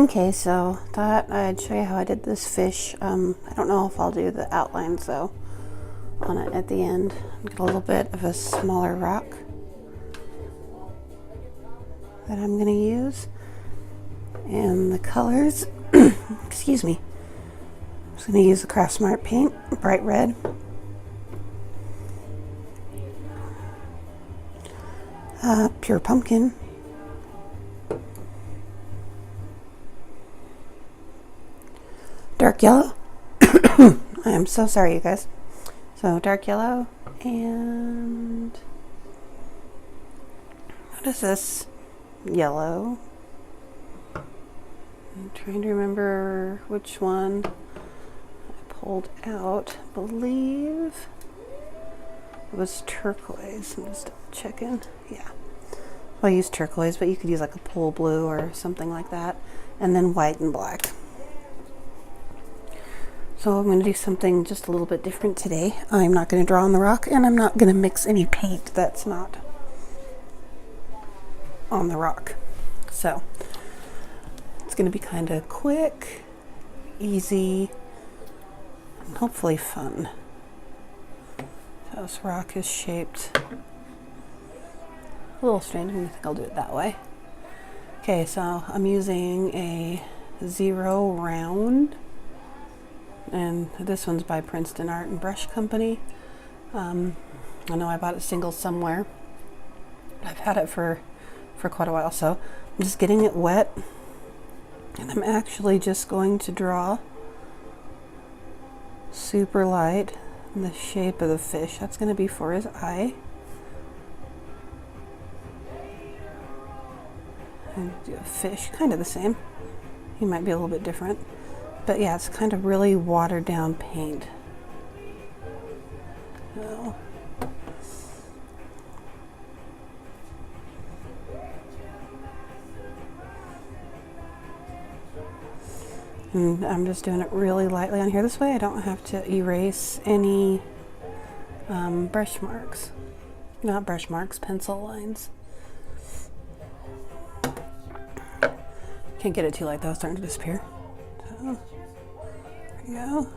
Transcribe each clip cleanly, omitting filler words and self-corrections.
Okay, so thought I'd show you how I did this fish. I don't know if I'll do the outlines though on it at the end. Get a little bit of a smaller rock that I'm going to use. And the colors, excuse me, I'm just going to use the Craft Smart paint, bright red. Pure pumpkin. Dark yellow. I am so sorry, you guys. So dark yellow and what is this? Yellow. I'm trying to remember which one I pulled out. I believe it was turquoise. I'm just checking. Yeah. I use turquoise, but you could use like a pool blue or something like that. And then white and black. So I'm going to do something just a little bit different today. I'm not going to draw on the rock, and I'm not going to mix any paint that's not on the rock. So it's going to be kind of quick, easy, and hopefully fun. So this rock is shaped a little strange. I think I'll do it that way. Okay, so I'm using a 0 round. And this one's by Princeton Art and Brush Company. I know I bought it single somewhere. I've had it for quite a while, so I'm just getting it wet. And I'm actually just going to draw super light in the shape of the fish. That's going to be for his eye. And do a fish, kind of the same. He might be a little bit different. But yeah, it's kind of really watered down paint. So. And I'm just doing it really lightly on here. This way I don't have to erase any brush marks. Not brush marks, pencil lines. Can't get it too light though, it's starting to disappear. So. There we go.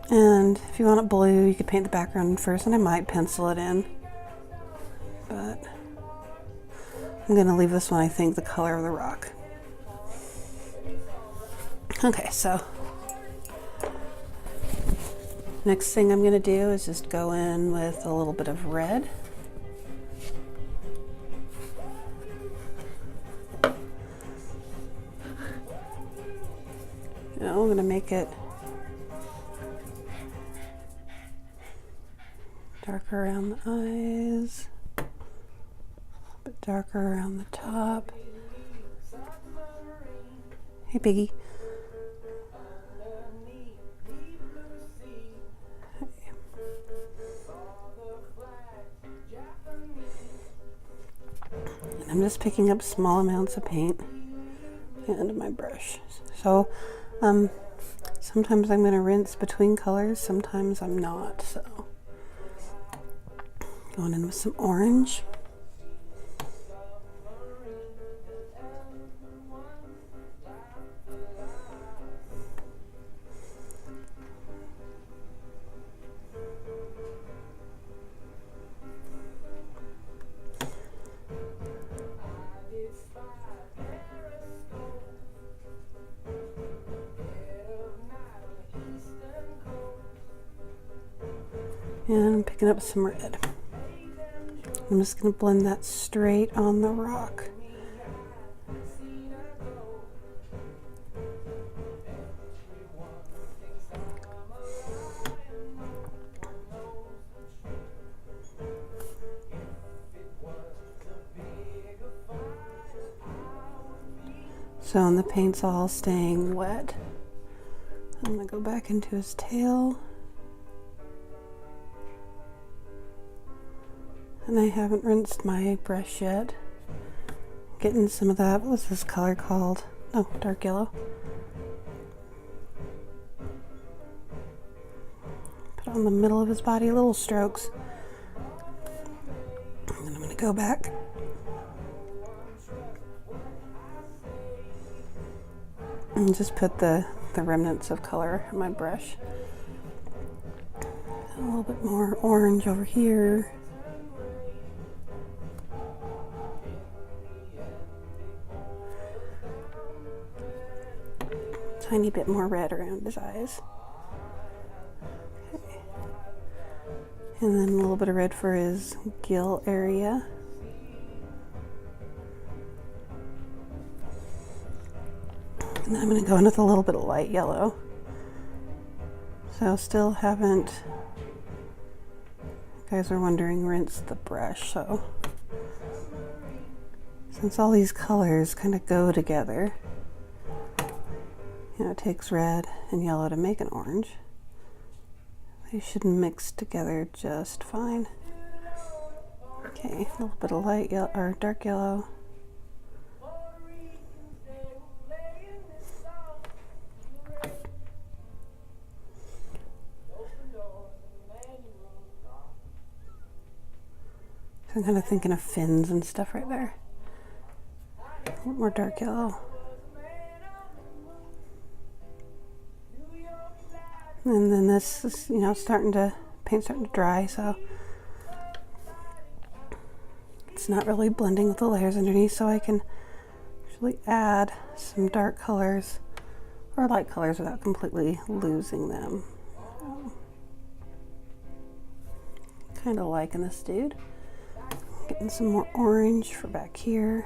And if you want it blue, you could paint the background first, and I might pencil it in. But I'm going to leave this one, I think, the color of the rock. Okay, so next thing I'm going to do is just go in with a little bit of red. I'm going to make it darker around the eyes, a bit darker around the top. Hey, Piggy. And I'm just picking up small amounts of paint at the end of my brush. So sometimes I'm going to rinse between colors, sometimes I'm not, so going in with some orange. And I'm picking up some red. I'm just going to blend that straight on the rock. So and the paint's all staying wet. I'm going to go back into his tail. And I haven't rinsed my brush yet. Getting some of that, what was this color called? Oh, dark yellow. Put it on the middle of his body, little strokes. And then I'm going to go back and just put the remnants of color on my brush. A little bit more orange over here. Tiny bit more red around his eyes. Okay. And then a little bit of red for his gill area. And then I'm going to go in with a little bit of light yellow. So still haven't, you guys are wondering, rinsed the brush. So since all these colors kind of go together, you know, it takes red and yellow to make an orange. They should mix together just fine. Okay, a little bit of light yellow or dark yellow. So I'm kind of thinking of fins and stuff right there. A little more dark yellow. And then this is, you know, paint's starting to dry, so it's not really blending with the layers underneath, so I can actually add some dark colors or light colors without completely losing them. Kind of liking this dude. Getting some more orange for back here.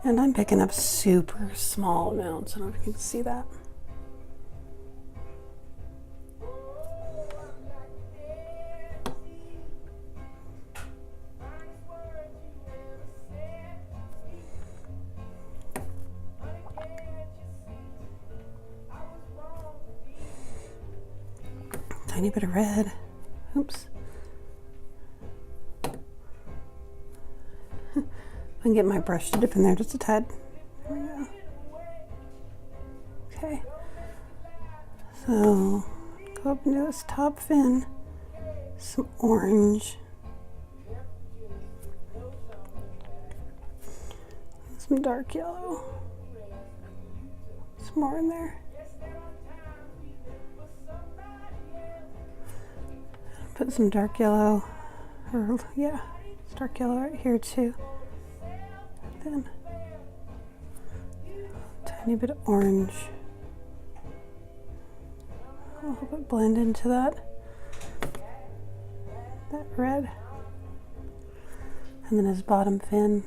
And I'm picking up super small amounts. I don't know if you can see that. Tiny bit of red. Oops. I can get my brush to dip in there just a tad. There we go. Okay. So go up into this top fin. Some orange. Some dark yellow. Some more in there. Put some dark yellow, or yeah, it's dark yellow right here too. Then tiny bit of orange. I'll help it blend into that red. And then his bottom fin.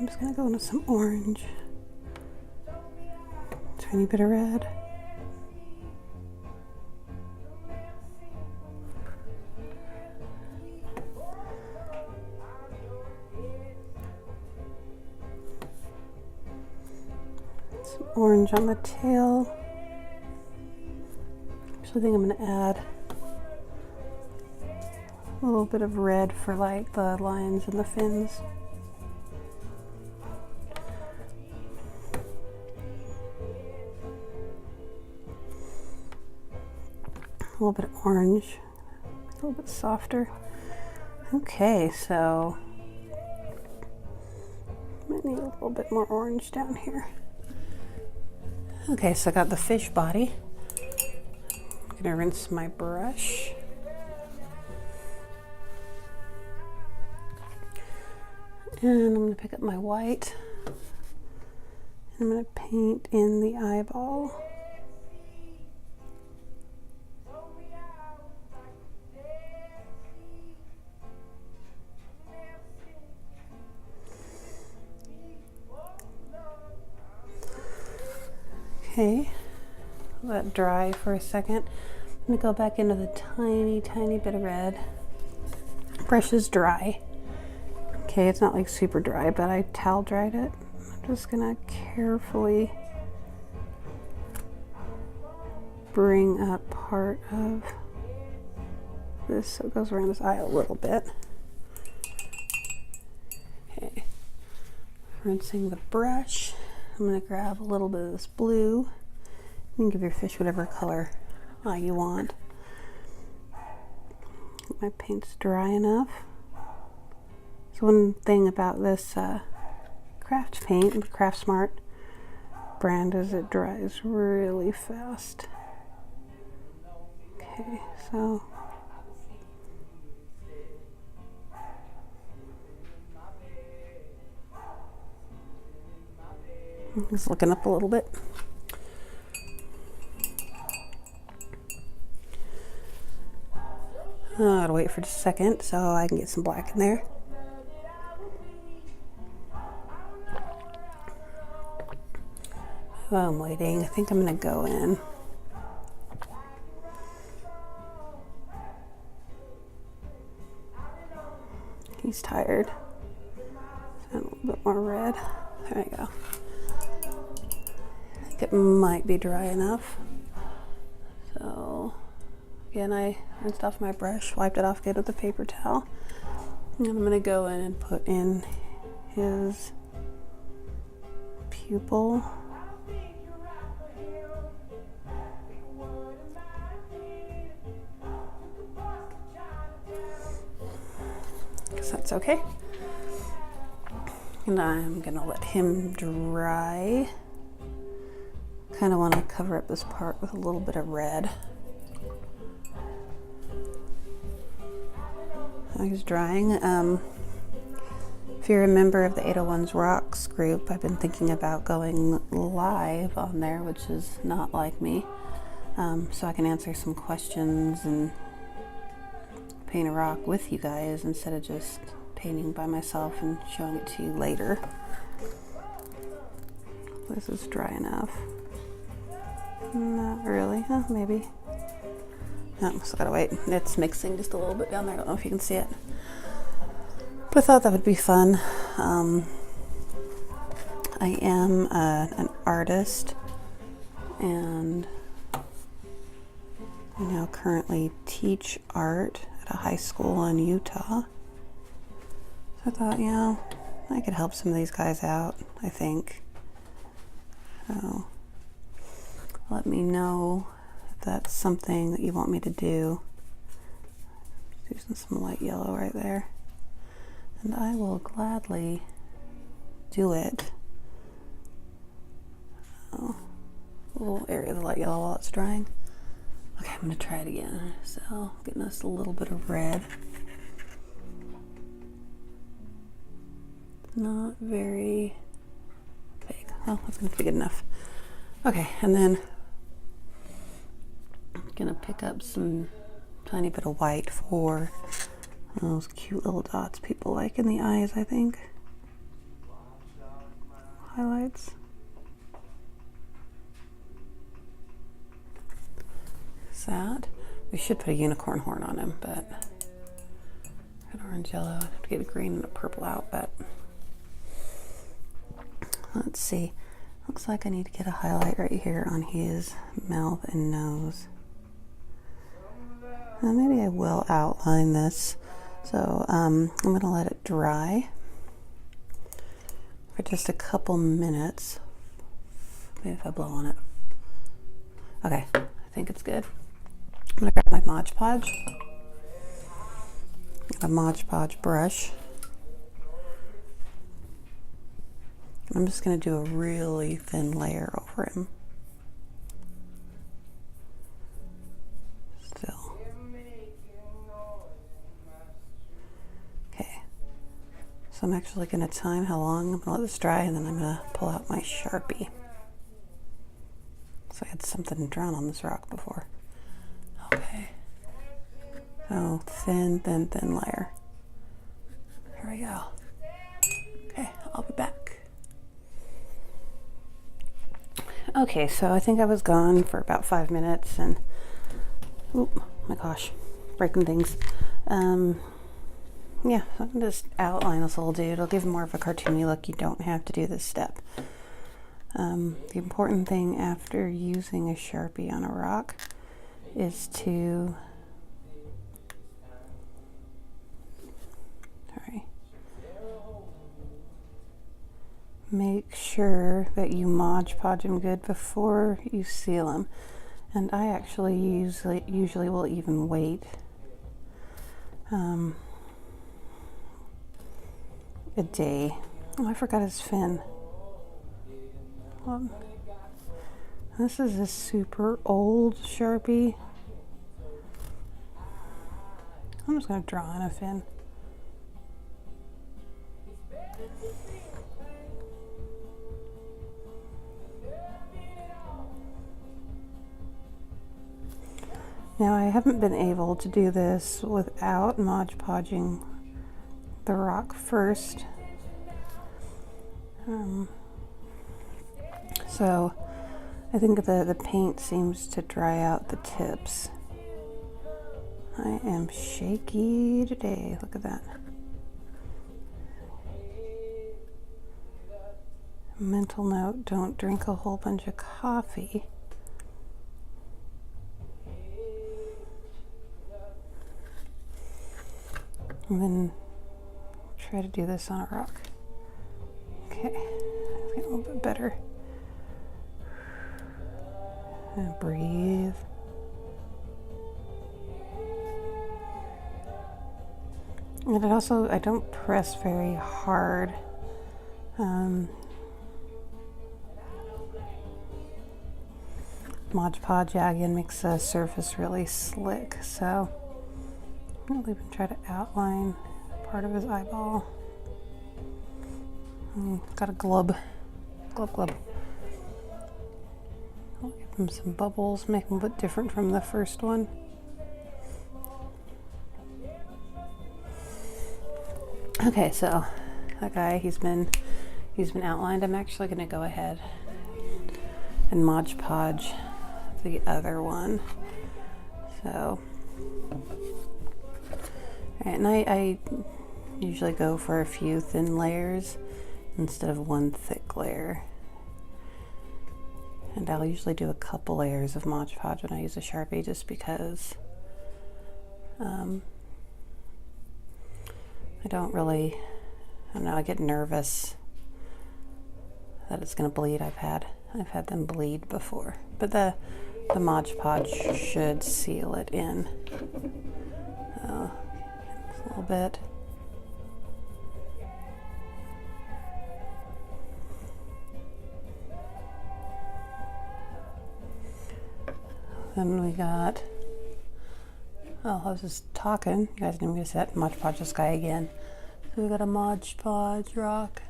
I'm just gonna go into some orange. Tiny bit of red. Some orange on the tail. Actually, I think I'm going to add a little bit of red for like the lines and the fins. A little bit of orange, a little bit softer. Okay, so might need a little bit more orange down here. Okay, so I got the fish body. I'm gonna rinse my brush. And I'm gonna pick up my white. And I'm gonna paint in the eyeball. Okay, let it dry for a second. I'm gonna go back into the tiny bit of red. Brush is dry. Okay, it's not like super dry, but I towel dried it. I'm just gonna carefully bring up part of this so it goes around his eye a little bit. Okay, rinsing the brush. I'm going to grab a little bit of this blue. You can give your fish whatever color you want. My paint's dry enough. So one thing about this craft paint, the Craft Smart brand, is it dries really fast. Okay, so I'm just looking up a little bit. Oh, I gotta wait for just a second so I can get some black in there. While I'm waiting, I think I'm gonna go in. He's tired. So a little bit more red. There we go. I think it might be dry enough. So again, I rinsed off my brush, wiped it off good with a paper towel. And I'm gonna go in and put in his pupil. Guess that's okay. And I'm gonna let him dry. Kind of want to cover up this part with a little bit of red. He's drying. If you're a member of the 801's Rocks group, I've been thinking about going live on there, which is not like me, so I can answer some questions and paint a rock with you guys instead of just painting by myself and showing it to you later. This is dry enough. Not really. Oh, maybe. No, still gotta wait. It's mixing just a little bit down there. I don't know if you can see it. But I thought that would be fun. I am an artist, and I now currently teach art at a high school in Utah. So I thought, you know, I could help some of these guys out, I think. So let me know if that's something that you want me to do. Using some light yellow right there. And I will gladly do it. Oh, a little area of the light yellow while it's drying. Okay, I'm gonna try it again. So, getting us a little bit of red. Not very big. Oh, that's gonna be good enough. Okay, and then I'm gonna pick up some tiny bit of white for those cute little dots people like in the eyes, I think. Highlights. Is that? We should put a unicorn horn on him, but an orange yellow. I have to get a green and a purple out, but let's see. Looks like I need to get a highlight right here on his mouth and nose. Maybe I will outline this. So I'm going to let it dry for just a couple minutes. Maybe if I blow on it. Okay, I think it's good. I'm going to grab my Mod Podge. A Mod Podge brush. I'm just going to do a really thin layer over him. Still. Okay. So I'm actually going to time how long. I'm going to let this dry, and then I'm going to pull out my Sharpie. So I had something drawn on this rock before. Okay. So thin, thin, thin layer. Here we go. Okay, I'll be back. Okay, so I think I was gone for about 5 minutes, and oh my gosh, breaking things. Yeah, so I can just outline this little dude. It'll give him more of a cartoony look. You don't have to do this step. The important thing after using a Sharpie on a rock is to make sure that you Mod Podge them good before you seal them. And I actually usually will even wait a day. Oh, I forgot his fin. Well, this is a super old Sharpie. I'm just going to draw in a fin. Now I haven't been able to do this without Mod Podging the rock first. So I think the paint seems to dry out the tips. I am shaky today. Look at that. Mental note, don't drink a whole bunch of coffee. And then try to do this on a rock. Okay, a little bit better. And breathe. And it also, I don't press very hard. Mod Podge again makes the surface really slick, so I'll even try to outline part of his eyeball. Got a glub. Glub. I'll give him some bubbles, make him a bit different from the first one. Okay, so that guy, he's been outlined. I'm actually going to go ahead and Mod Podge the other one. So, and I usually go for a few thin layers instead of one thick layer. And I'll usually do a couple layers of Mod Podge when I use a Sharpie, just because I don't know, I get nervous that it's going to bleed. I've had them bleed before, but the Mod Podge should seal it in. A little bit. Then we got, oh, I was just talking. You guys didn't get to set Mod Podge this guy again. So we got a Mod Podge rock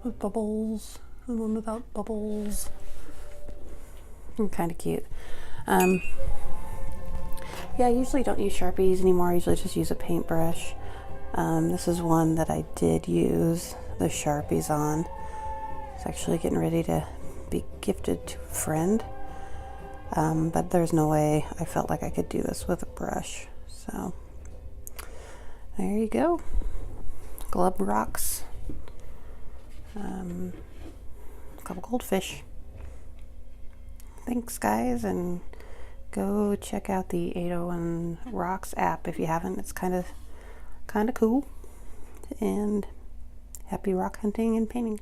with bubbles and one without bubbles. Kind of cute. Yeah, I usually don't use Sharpies anymore. I usually just use a paintbrush. This is one that I did use the Sharpies on. It's actually getting ready to be gifted to a friend. But there's no way I felt like I could do this with a brush. So there you go. Glub rocks. A couple goldfish. Thanks guys, and go check out the 801 Rocks app if you haven't. It's kind of cool. And happy rock hunting and painting.